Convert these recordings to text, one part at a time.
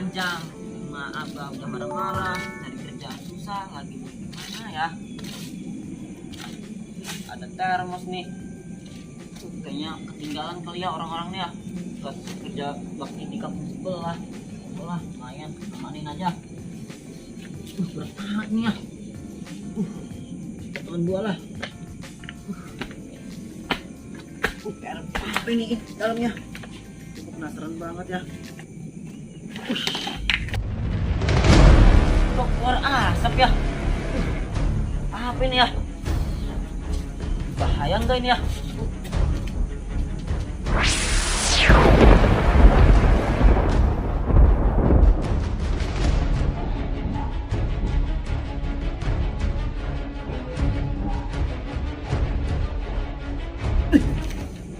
panjang. Maaf abah udah marah-marah, cari kerjaan susah lagi. Gimana ya? Ada termos nih. Kayaknya ketinggalan kali ya orang-orang nih ya. Buat kerja bakti di kampung sebelah. Sebelah lumayan, amanin aja. Berat banget nih ya. Teman dua lah. Apa ini dalamnya? Cukup penasaran banget ya. Kok keluar asap ya? Apa ini ya? Bahaya enggak ini ya?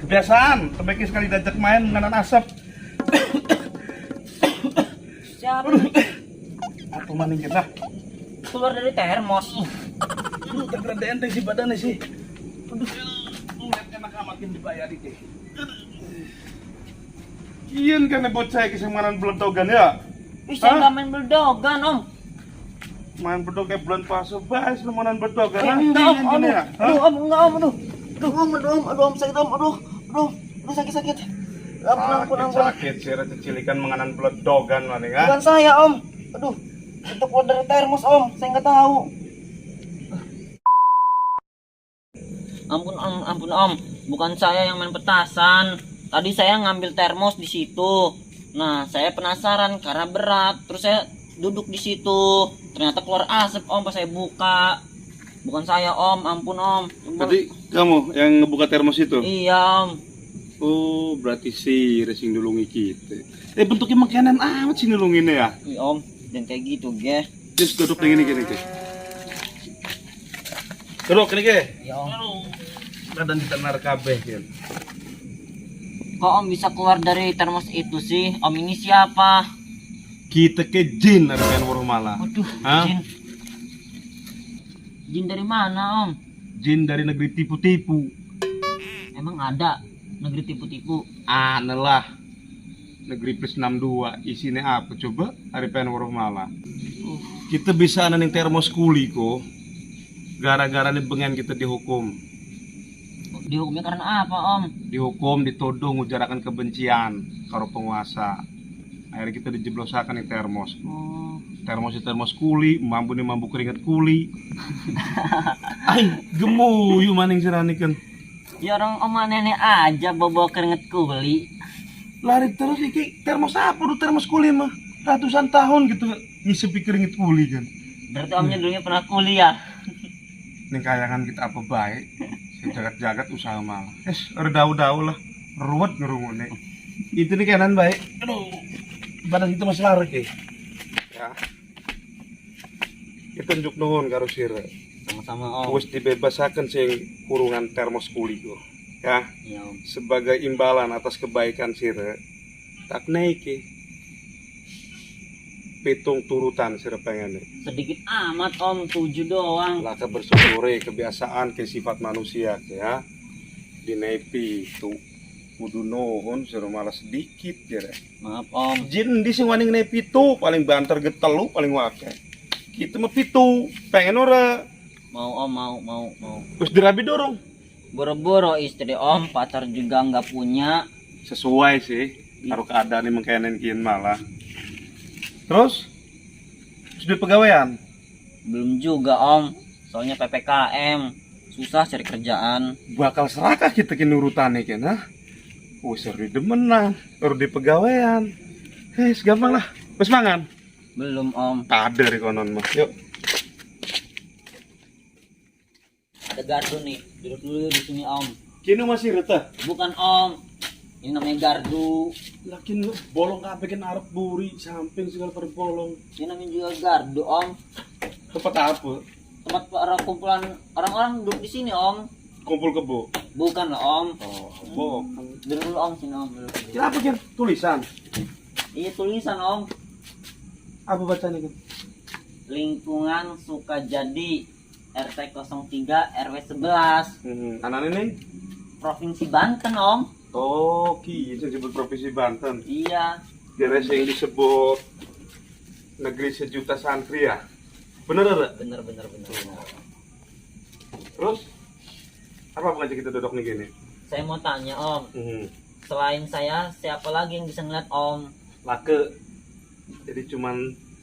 Kebiasaan, terbaiknya sekali diajak main dengan asap. Siapa? Aku maningin lah. Keluar dari termos. Tergerada enteng sih badannya sih. Ngeliat enak amatin dibayar dikit. Iyan kan bocah kesemanan belentogan ya? Bisa nggak main beldogan om? Main bedog kayak bulan puasa, bahas lemanan bedogan. Enggak om, aduh, ya? aduh om, enggak om, aduh, aduh om, sakit om, aduh, sakit. Ampun. Sakit sih, cecilikan menganan bedogan lah nih kan? Bukan saya om, aduh, itu keluar dari termos om, saya nggak tahu. Ampun om, bukan saya yang main petasan. Tadi saya ngambil termos di situ. Nah, saya penasaran karena berat, terus saya duduk di situ. Ternyata keluar asap om pas saya buka. Bukan saya om, ampun om. Tadi kamu yang ngebuka termos itu? Iya om. Oh, berarti sih racing nulungi kita. Bentuknya makanan amat sih nulunginnya ya? Iya om, dan kayak gitu ge. Terus duduk yang ini gini. Duduk ini ke? Iya om. Kadang ditenar kabeh kan. Kok om bisa keluar dari termos itu sih? Om ini siapa? Kita ke jin dari Penwar malah. Waduh, Hah? jin. Jin dari mana om? Jin dari negeri tipu-tipu. Emang ada negeri tipu-tipu? Anelah. Negeri plus 62 isinya apa coba? Hari Penwar malah. Kita bisa ananing termos kuli kok. Gara-gara nih bengen kita dihukum. Dihukumnya karena apa om? Dihukum, dituduh ngujarakan kebencian karo penguasa. Akhirnya kita dijeblosakan di termos. Oh. Termos kuli, mambu keringat kuli. Ay, gemuyu maning sirani kan. Ya orang oma nenek aja bawa keringet kuli. Lari terus iki termos apa tuh termos kuli mah? Ratusan tahun gitu ngisipi keringet kuli kan. Berarti omnya dulunya pernah kuliah. Ning kayangan kita apa baik. Jagat-jagat usaha malah. Redau-dau lah. Ruwet ngerungune. Itu nih kanan baik. Aduh. Badan itu masih lari ya. Kita tunjuk nuhun karo sira. Sama-sama om. Wis dibebasaken sing kurungan termos kuli go. Ya. Iya om. Sebagai imbalan atas kebaikan sira. Tak naiki. Pitung turutan sira pengen. Sedikit amat om, 7 doang. Laka bersyukure kebiasaan ke sifat manusia ya. Dinepi tu kudu nuhun sira malah sedikit ya. Maaf om. Jin di sing wani nepi tu paling banter getelu paling wake. Kita mah pitu, pengen ora. Mau om, mau. Terus dirabi dorong. Boro-boro istri om, pacar juga nggak punya. Sesuai sih karo keadaan yang mengkenen kian malah. Terus sudah pegawaian? Belum juga om, soalnya PPKM, susah cari kerjaan. Bakal serakah kita ke nurutane kan ha? Seru demenan, seru di pegawaian. Gampang lah. Wes mangan? Belum om. Kader konon mah. Yuk. Ada gardu nih, duduk dulu di sini om. Kini masih retah. Bukan om, ini namanya gardu. Lakin bolong kabeh kan arep buri samping segala perbolong. Ini namanya juga gardu om. Tempat apa? Tempat para kumpulan orang-orang duduk di sini om. Kumpul kebo. Bukan lah om. Oh, Duduk dulu om, sini om. Duduk. kira apa kan? Tulisan. Iya tulisan om. Apa bacanya kan? Lingkungan Sukajadi RT 03 RW 11 Anak ini? Provinsi Banten om. Oh, gitu disebut Provinsi Banten. Iya. Kira yang disebut negeri sejuta santri ya. Bener ada? Bener. Terus apa ngajak kita duduk nih gini? Saya mau tanya Om, selain saya siapa lagi yang bisa ngeliat Om? Lake. Jadi cuman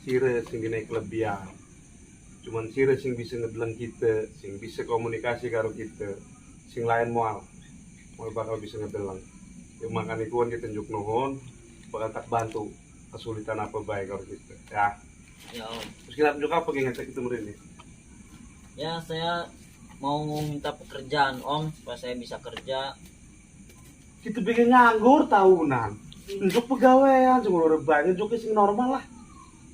sire sing naik kelebihan. Cuman sire sing bisa ngedeleng kita, sing bisa komunikasi karo kita. Sing lain mual bakal bisa ngedeleng. Ya makanya kuan kita njuk nuhun, bakal tak bantu kesulitan apa baik karo kita. Ya. Ya Om. Terus kita njuk apa yang ngajak kita ini? Ya saya mau minta pekerjaan Om supaya saya bisa kerja. Kita bikin nganggur tahunan. Njuk pegawaian, cuma rebahan, njuk sing normal lah.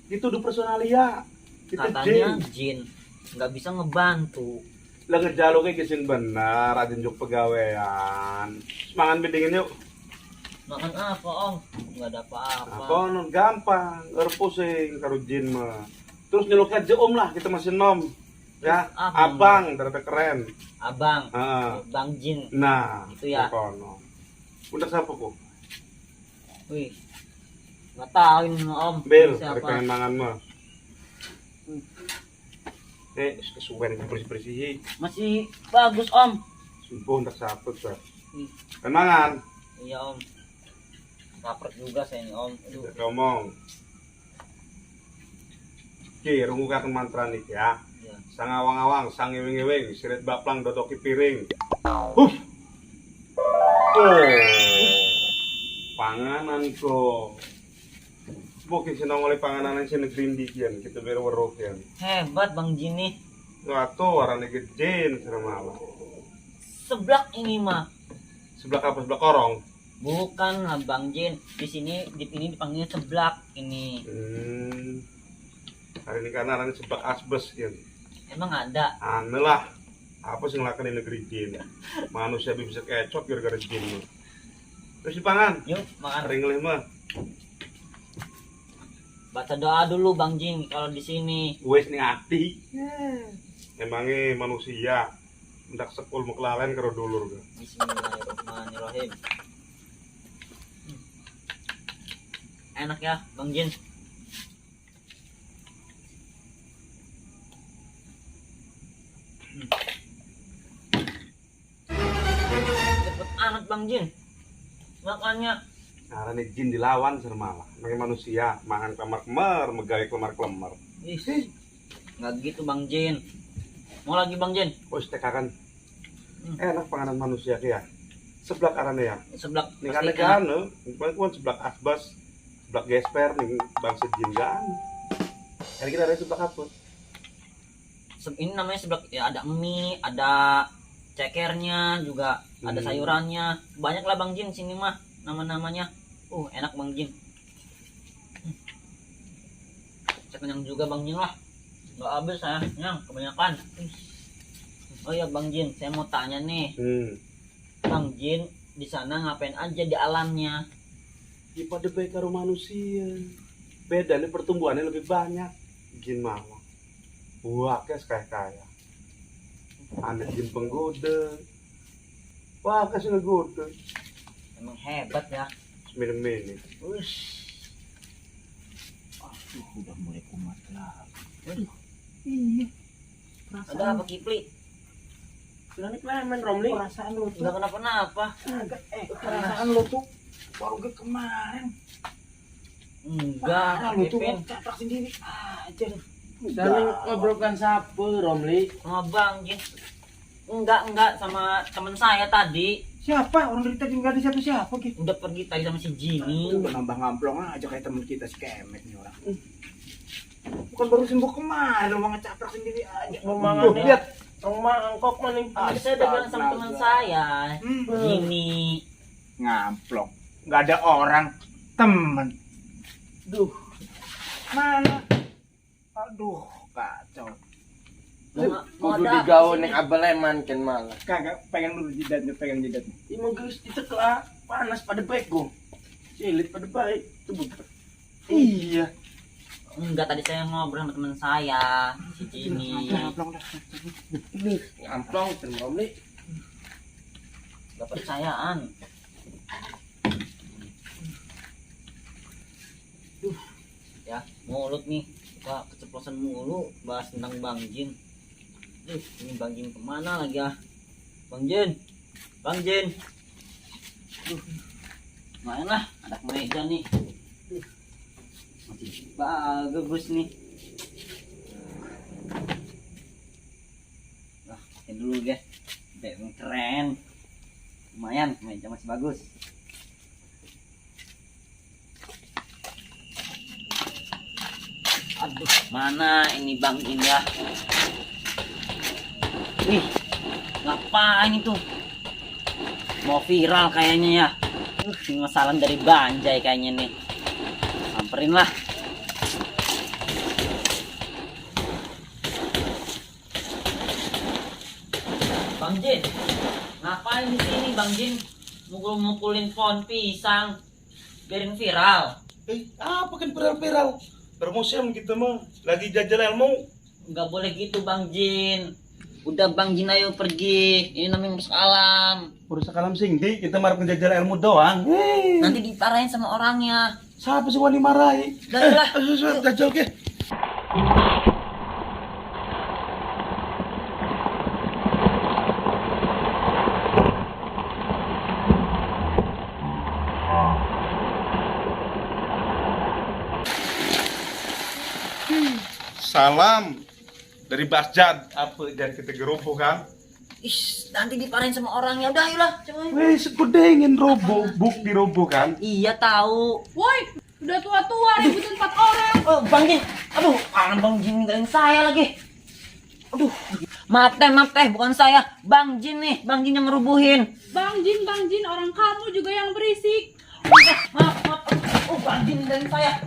Itu udah personalia. Kita Katanya jin nggak bisa ngebantu. lah ngejalo kayak kisah benar, ada njuk pegawaian. Semangat bidingin yuk. Makan apa Om? Nggak ada apa-apa. Apa non gampang, pusing karo jin mah. Terus nyeluk aja om lah, kita masih nom. Ya, Apa? abang, ternyata keren. Abang, Ah. Bang Jin. Nah, Itu ya. kono. Udah siapa kok? Wih, nggak tahu ini Om. Bel, Ini ada pengen mangan mah. Kesuwen bersih-bersih. Masih bagus Om. Sumpah untuk siapa tuh? Wih, Pengen mangan. iya Om. Lapar juga saya nih Om. Aduh. Udah ngomong. Oke, rungu kaken mantra nih ya. Ya. Sang awang-awang, sang iwing-iwing, sirit baplang dodoki piring. Oh. Panganan ko. Mungkin senang oleh panganan yang sini grindi kian, kita berweruh kian. Hebat Bang Jin nih. Waktu warnanya gedein serem malah. Seblak ini mah. Sebelah apa? Sebelah korong. Bukan lah Bang Jin. Di sini dipanggilnya seblak ini. Hari ini karena arahnya sebelah asbes kian. Emang ada. Aneh lah. Apa sih ngelakuin di negeri jin? Manusia bisa kecot gara-gara jin. Terus dipangan. Yuk makan. Ring lima. Baca doa dulu Bang Jin kalau di sini. Wes nih hati. Emangnya manusia hendak sepul mau kelalen karo dulur ga. Bismillahirrahmanirrahim. Enak ya Bang Jin. Cepet amat Bang Jin. Makanya Nah, nih jin dilawan sermalah. Emangnya manusia mangan kemar-kemar, megawe kemar-kemar. nggak gitu Bang Jin. Mau lagi Bang Jin? Wes tekakan. Enak panganan manusia ya. Sebelah karane ya. Seblak Ning pasti kana enak. kan, kuwi sebelah asbas, sebelah gesper ning bangsa jin kan. Kali kita ada sebelah apa? Ini namanya seblak ya, ada mie, ada cekernya juga, ada sayurannya. Banyak lah Bang Jin sini mah nama-namanya. Enak Bang Jin. Saya kenyang juga Bang Jin lah. Nggak habis saya kenyang kebanyakan. Oh iya Bang Jin, saya mau tanya nih. Bang Jin di sana ngapain aja di alamnya? Ya pada baik karo manusia. Beda nih pertumbuhannya lebih banyak. Jin malah. Wah, kaya. Ada jin penggoda. Wah, kasih ngegoda. Emang hebat ya. Semini-mini. Udah mulai kumat lah. Iya. Ada apa Kipli? Ini main Romli. Perasaan lu tuh. Nggak kenapa-napa. Perasaan lu tuh baru ke kemarin. Enggak, Lu tuh Pipin. caprak sendiri aja. Saling ngobrolkan siapa Romli? Sama Bang Jin. Enggak sama temen saya tadi. Siapa? Orang dari tadi nggak ada siapa-siapa gitu. Udah pergi tadi sama si Jini. Udah nambah ngamplong aja kayak temen kita si Kemet nih orang. Bukan baru sembuh kemarin, lu mau ngecaprak sendiri aja. Tuh, lihat. Mangkok maning. Tadi saya udah bilang sama teman saya, Jini. Ngamplong. Nggak ada orang. Temen. Duh. Mana? Aduh, kacau. Mau Kudu ada digawe apa nek sih? abeleman kan malah. Kagak pengen lu jidatnya, pengen jidat. Imong geus ditekla panas pada baik go. Cilit pada baik. Tuh Iya. Enggak, tadi saya ngobrol sama teman saya, si Jini. Ngamplong dah. ngamplong Romli. Gak percayaan. Ya, mulut nih. Wah, keceplosan mulu bahas tentang Bang Jin. Ini Bang Jin kemana lagi ya? Bang Jin. Bang Jin. Lumayan lah, ada meja nih. Masih bagus nih. Nah, pakai dulu guys. Yang keren. Lumayan, meja masih bagus. Aduh, mana ini Bang Jin ya? Wih, ngapain itu? Mau viral kayaknya ya. Ini salam dari Banjai kayaknya nih. Samperin lah. Bang Jin, ngapain di sini Bang Jin? Mukul-mukulin pohon pisang, biarin viral. Apa kan viral-viral? Bermuseum gitu mah, lagi jajal ilmu. Nggak boleh gitu Bang Jin. Udah Bang Jin ayo pergi. Ini namanya merusak alam. Urusan kalam singdi, kita marah ngejajal ilmu doang. Nanti diparahin sama orangnya. Siapa sih wani marahi? Dah lah. Jajal ke. Salam dari Basjad. Apa jadi kita geroboh kan? Ih, nanti diparahin sama orangnya. Udah ayolah, coba. Weh, sekudengin roboh, buk diroboh kan? Iya tahu. Woi, udah tua-tua ributin 4 orang. Oh, Bang Jin. Aduh, Bang Jin ninggalin saya lagi. Aduh. Maaf teh, bukan saya. Bang Jin nih, Bang Jin yang ngerubuhin. Bang Jin, orang kamu juga yang berisik. Maaf. Oh, Bang Jin ninggalin saya.